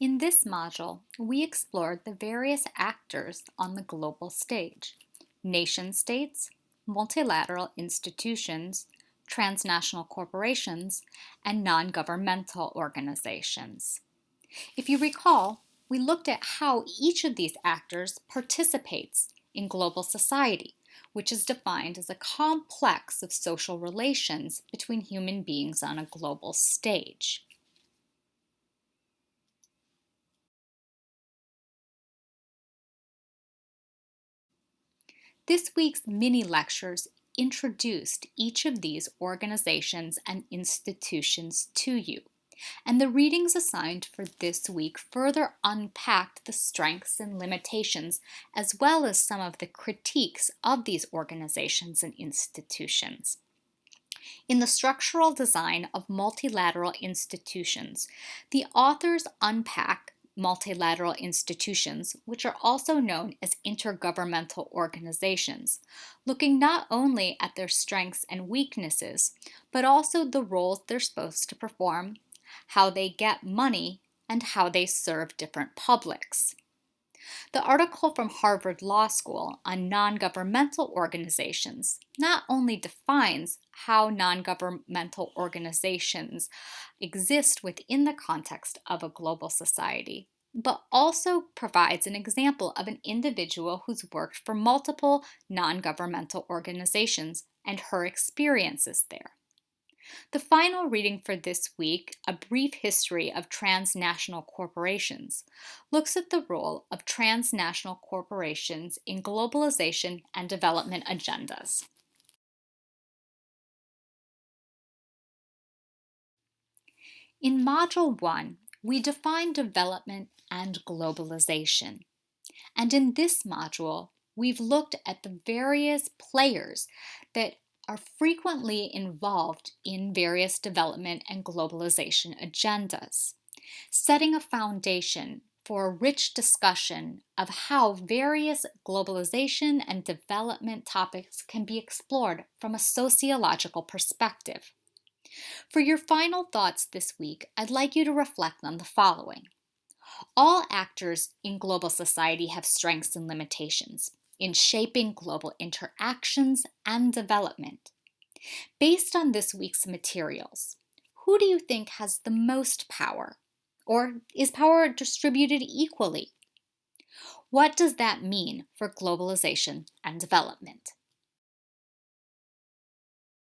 In this module, we explored the various actors on the global stage: nation-states, multilateral institutions, transnational corporations, and non-governmental organizations. If you recall, we looked at how each of these actors participates in global society, which is defined as a complex of social relations between human beings on a global stage. This week's mini lectures introduced each of these organizations and institutions to you, and the readings assigned for this week further unpacked the strengths and limitations, as well as some of the critiques of these organizations and institutions. In the structural design of multilateral institutions, the authors unpack multilateral institutions, which are also known as intergovernmental organizations, looking not only at their strengths and weaknesses, but also the roles they're supposed to perform, how they get money, and how they serve different publics. The article from Harvard Law School on non-governmental organizations not only defines how non-governmental organizations exist within the context of a global society, but also provides an example of an individual who's worked for multiple non-governmental organizations and her experiences there. The final reading for this week, A Brief History of Transnational Corporations, looks at the role of transnational corporations in globalization and development agendas. In Module 1, we define development and globalization. And in this module, we've looked at the various players that are frequently involved in various development and globalization agendas, setting a foundation for a rich discussion of how various globalization and development topics can be explored from a sociological perspective. For your final thoughts this week, I'd like you to reflect on the following. All actors in global society have strengths and limitations in shaping global interactions and development. Based on this week's materials, who do you think has the most power? Or is power distributed equally? What does that mean for globalization and development?